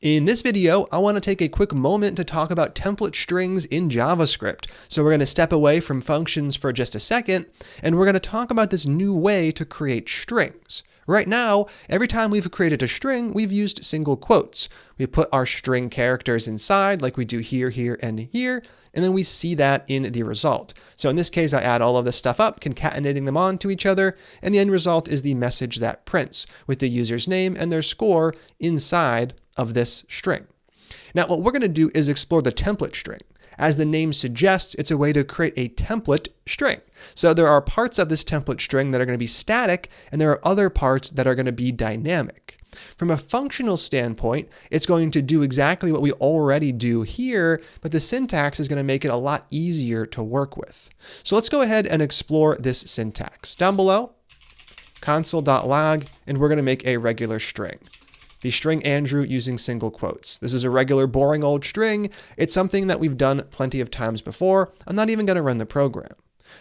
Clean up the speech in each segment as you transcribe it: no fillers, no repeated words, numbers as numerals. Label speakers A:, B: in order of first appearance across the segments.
A: In this video, I want to take a quick moment to talk about template strings in JavaScript. So we're going to step away from functions for just a second, and we're going to talk about this new way to create strings. Right now, every time we've created a string, we've used single quotes. We put our string characters inside like we do here, here, and here, and then we see that in the result. So in this case, I add all of this stuff up, concatenating them onto each other, and the end result is the message that prints with the user's name and their score inside of this string. Now, what we're going to do is explore the template string. As the name suggests, it's a way to create a template string. So there are parts of this template string that are going to be static, and there are other parts that are going to be dynamic. From a functional standpoint, it's going to do exactly what we already do here, but the syntax is going to make it a lot easier to work with. So let's go ahead and explore this syntax. Down below, console.log, and we're going to make a regular string. The string Andrew using single quotes. This is a regular boring old string. It's something that we've done plenty of times before. I'm not even going to run the program.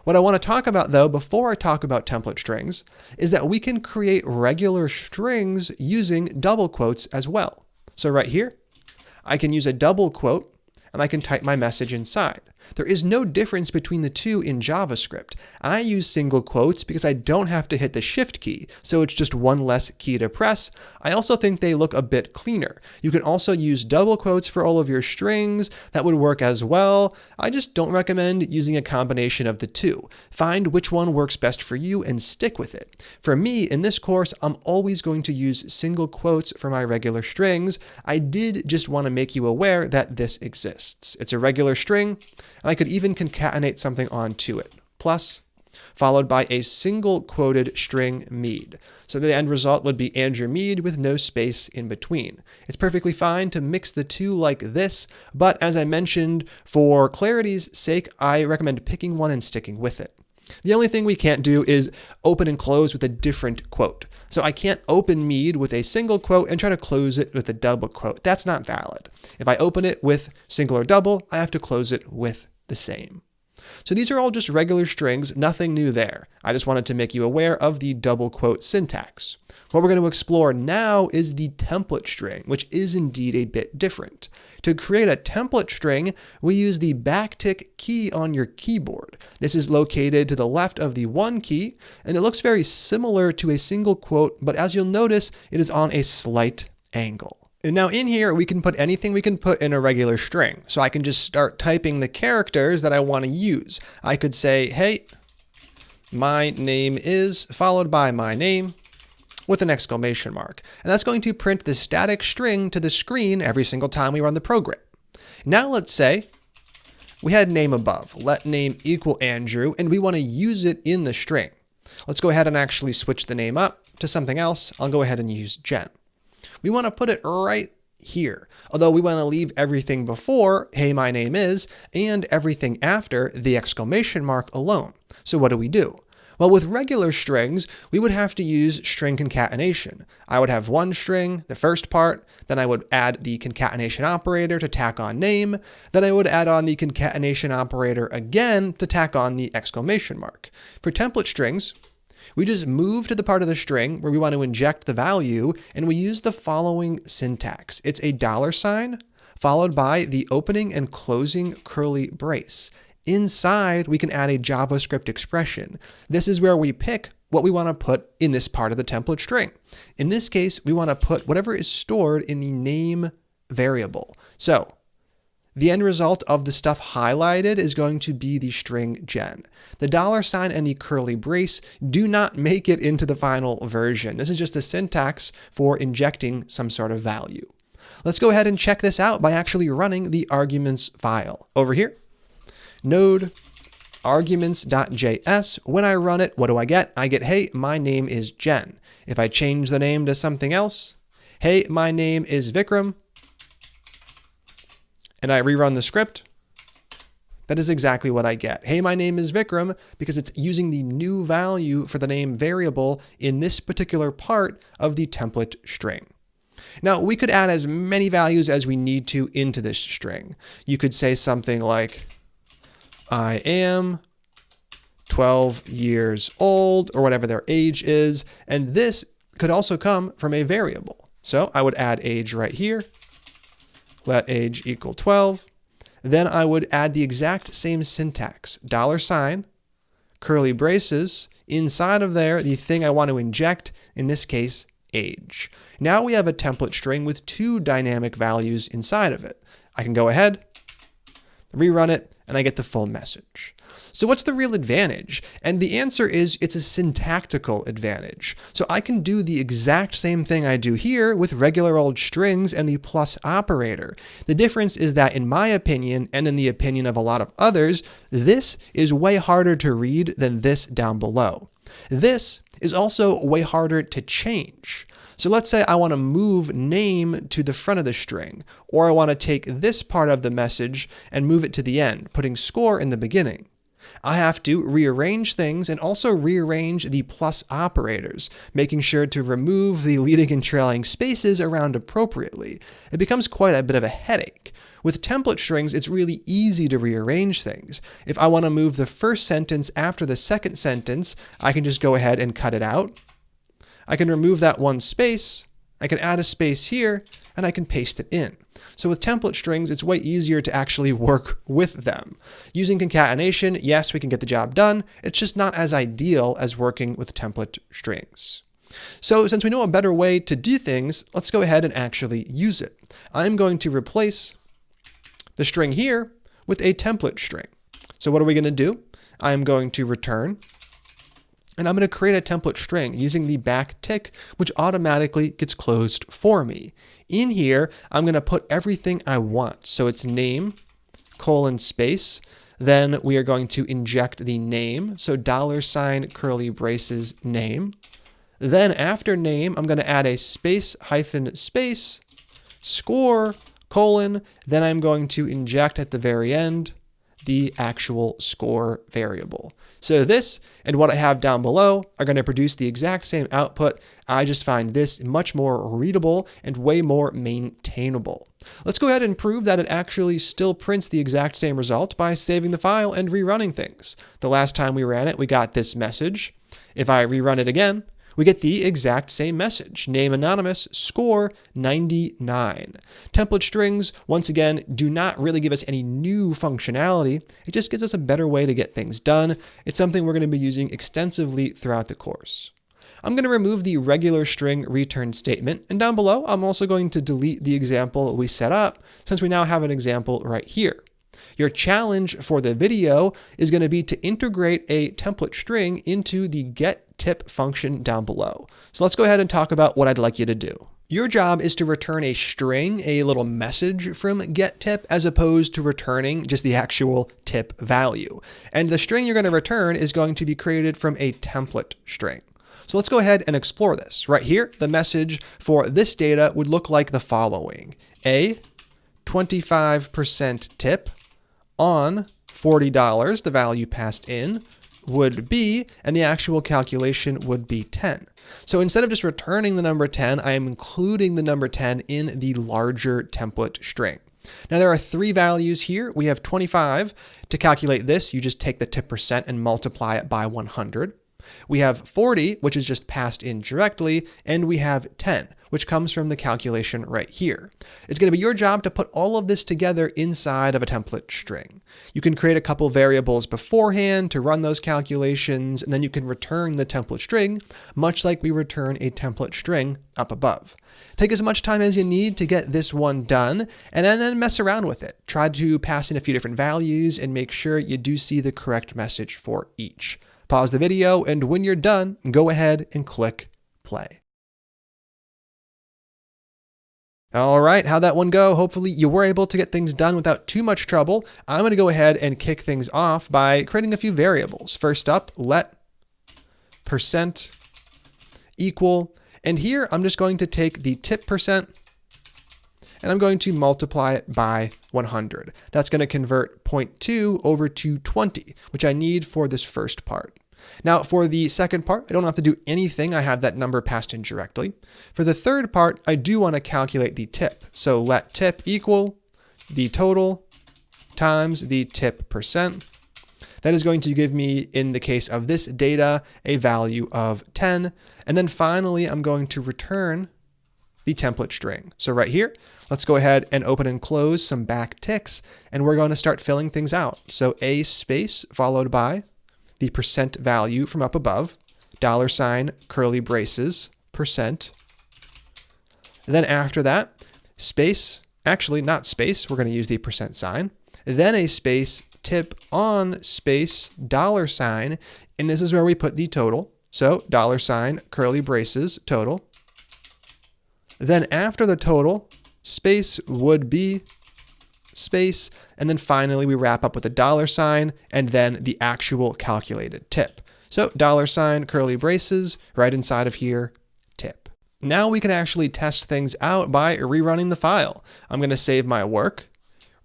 A: What I want to talk about though, before I talk about template strings, is that we can create regular strings using double quotes as well. So right here, I can use a double quote and I can type my message inside. There is no difference between the two in JavaScript. I use single quotes because I don't have to hit the shift key, so it's just one less key to press. I also think they look a bit cleaner. You can also use double quotes for all of your strings. That would work as well. I just don't recommend using a combination of the two. Find which one works best for you and stick with it. For me, in this course, I'm always going to use single quotes for my regular strings. I did just want to make you aware that this exists. It's a regular string, and I could even concatenate something onto it, plus, followed by a single quoted string Mead. So the end result would be Andrew Mead with no space in between. It's perfectly fine to mix the two like this, but as I mentioned, for clarity's sake, I recommend picking one and sticking with it. The only thing we can't do is open and close with a different quote. So I can't open Mead with a single quote and try to close it with a double quote. That's not valid. If I open it with single or double, I have to close it with the same. So these are all just regular strings, nothing new there. I just wanted to make you aware of the double quote syntax. What we're going to explore now is the template string, which is indeed a bit different. To create a template string, we use the backtick key on your keyboard. This is located to the left of the 1 key, and it looks very similar to a single quote, but as you'll notice, it is on a slight angle. And now in here, we can put anything we can put in a regular string. So I can just start typing the characters that I want to use. I could say, hey, my name is, followed by my name, with an exclamation mark. And that's going to print the static string to the screen every single time we run the program. Now let's say we had name above, let name equal Andrew, and we want to use it in the string. Let's go ahead and actually switch the name up to something else. I'll go ahead and use Jen. We want to put it right here, although we want to leave everything before, hey, my name is, and everything after the exclamation mark alone. So what do? Well, with regular strings, we would have to use string concatenation. I would have one string, the first part, then I would add the concatenation operator to tack on name, then I would add on the concatenation operator again to tack on the exclamation mark. For template strings, we just move to the part of the string where we want to inject the value, and we use the following syntax. It's a $, followed by the opening and closing curly brace. Inside, we can add a JavaScript expression. This is where we pick what we want to put in this part of the template string. In this case, we want to put whatever is stored in the name variable. So the end result of the stuff highlighted is going to be the string Jen. The $, and the curly brace do not make it into the final version. This is just the syntax for injecting some sort of value. Let's go ahead and check this out by actually running the arguments file. Over here, node arguments.js. When I run it, what do I get? I get, hey, my name is Jen. If I change the name to something else, hey, my name is Vikram, and I rerun the script, that is exactly what I get. Hey, my name is Vikram, because it's using the new value for the name variable in this particular part of the template string. Now, we could add as many values as we need to into this string. You could say something like, I am 12 years old, or whatever their age is, and this could also come from a variable. So I would add age right here, let age equal 12. Then I would add the exact same syntax, $, curly braces, inside of there, the thing I want to inject, in this case, age. Now we have a template string with 2 dynamic values inside of it. I can go ahead, rerun it, and I get the full message. So what's the real advantage? And the answer is it's a syntactical advantage. So I can do the exact same thing I do here with regular old strings and the plus operator. The difference is that in my opinion, and in the opinion of a lot of others, this is way harder to read than this down below. This is also way harder to change. So let's say I want to move name to the front of the string, or I want to take this part of the message and move it to the end, putting score in the beginning. I have to rearrange things and also rearrange the plus operators, making sure to remove the leading and trailing spaces around appropriately. It becomes quite a bit of a headache. With template strings, it's really easy to rearrange things. If I want to move the first sentence after the second sentence, I can just go ahead and cut it out. I can remove that one space, I can add a space here, and I can paste it in. So with template strings, it's way easier to actually work with them. Using concatenation, yes, we can get the job done. It's just not as ideal as working with template strings. So since we know a better way to do things, let's go ahead and actually use it. I'm going to replace the string here with a template string. So what are we going to do? I'm going to return, and I'm going to create a template string using the back tick, which automatically gets closed for me. In here, I'm going to put everything I want. So it's name, :space. Then we are going to inject the name. So $ curly braces name. Then after name, I'm going to add a space hyphen space, score, : then I'm going to inject at the very end the actual score variable. So this and what I have down below are going to produce the exact same output. I just find this much more readable and way more maintainable. Let's go ahead and prove that it actually still prints the exact same result by saving the file and rerunning things. The last time we ran it, we got this message. If I rerun it again, we get the exact same message. Name anonymous, score 99. Template strings, once again, do not really give us any new functionality. It just gives us a better way to get things done. It's something we're going to be using extensively throughout the course. I'm going to remove the regular string return statement, and down below, I'm also going to delete the example we set up since we now have an example right here. Your challenge for the video is going to be to integrate a template string into the getTip function down below. So let's go ahead and talk about what I'd like you to do. Your job is to return a string, a little message from getTip, as opposed to returning just the actual tip value. And the string you're going to return is going to be created from a template string. So let's go ahead and explore this. Right here, the message for this data would look like the following. A 25% tip on $40, the value passed in, would be, and the actual calculation would be 10. So instead of just returning the number 10, I am including the number 10 in the larger template string. Now there are 3 values here. We have 25. To calculate this, you just take the tip percent and multiply it by 100. We have 40, which is just passed in directly, and we have 10, which comes from the calculation right here. It's going to be your job to put all of this together inside of a template string. You can create a couple variables beforehand to run those calculations, and then you can return the template string, much like we return a template string up above. Take as much time as you need to get this one done, and then mess around with it. Try to pass in a few different values and make sure you do see the correct message for each. Pause the video, and when you're done, go ahead and click play. All right, how'd that one go? Hopefully you were able to get things done without too much trouble. I'm going to go ahead and kick things off by creating a few variables. First up, let % equal, and here I'm just going to take the tip percent and I'm going to multiply it by 100. That's going to convert 0.2 over to 20, which I need for this first part. Now for the second part, I don't have to do anything. I have that number passed in directly. For the third part, I do want to calculate the tip. So let tip equal the total times the tip percent. That is going to give me, in the case of this data, a value of 10. And then finally, I'm going to return the template string. So right here, let's go ahead and open and close some backticks, and we're going to start filling things out. So a space followed by the percent value from up above, $, curly braces, percent. And then after that, space, actually not space, we're going to use the percent sign. Then a space, tip on space, $, and this is where we put the total. So $, curly braces, total. Then after the total, space would be space, and then finally we wrap up with a $, and then the actual calculated tip. So $, curly braces, right inside of here, tip. Now we can actually test things out by rerunning the file. I'm going to save my work,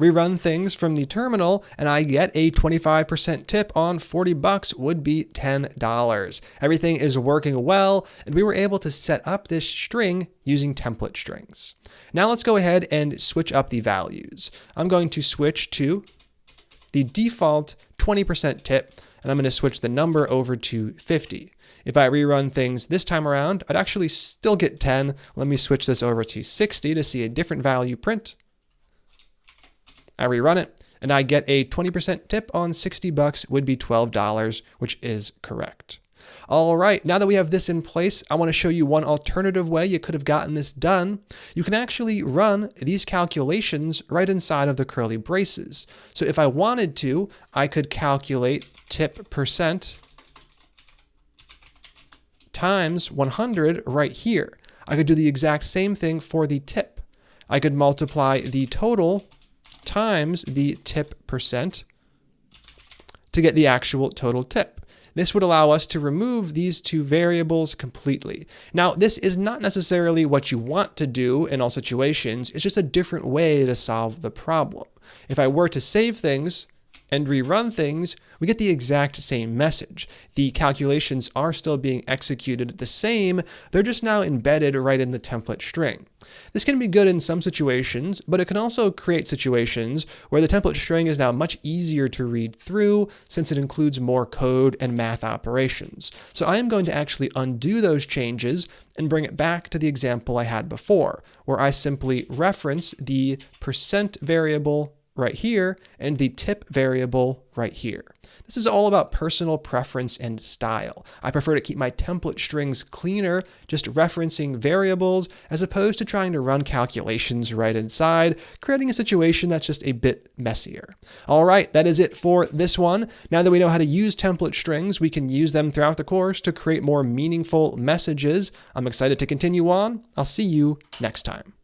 A: rerun things from the terminal, and I get a 25% tip on $40 would be $10. Everything is working well, and we were able to set up this string using template strings. Now let's go ahead and switch up the values. I'm going to switch to the default 20% tip, and I'm going to switch the number over to 50. If I rerun things this time around, I'd actually still get 10. Let me switch this over to 60 to see a different value print. I rerun it, and I get a 20% tip on $60 would be $12, which is correct. All right, now that we have this in place, I want to show you one alternative way you could have gotten this done. You can actually run these calculations right inside of the curly braces. So if I wanted to, I could calculate tip percent times 100 right here. I could do the exact same thing for the tip. I could multiply the total times the tip percent to get the actual total tip. This would allow us to remove these two variables completely. Now, this is not necessarily what you want to do in all situations. It's just a different way to solve the problem. If I were to save things and rerun things, we get the exact same message. The calculations are still being executed the same, they're just now embedded right in the template string. This can be good in some situations, but it can also create situations where the template string is now much easier to read through since it includes more code and math operations. So I am going to actually undo those changes and bring it back to the example I had before, where I simply reference the percent variable right here and the tip variable right here. This is all about personal preference and style. I prefer to keep my template strings cleaner, just referencing variables, as opposed to trying to run calculations right inside, creating a situation that's just a bit messier. All right, that is it for this one. Now that we know how to use template strings, we can use them throughout the course to create more meaningful messages. I'm excited to continue on. I'll see you next time.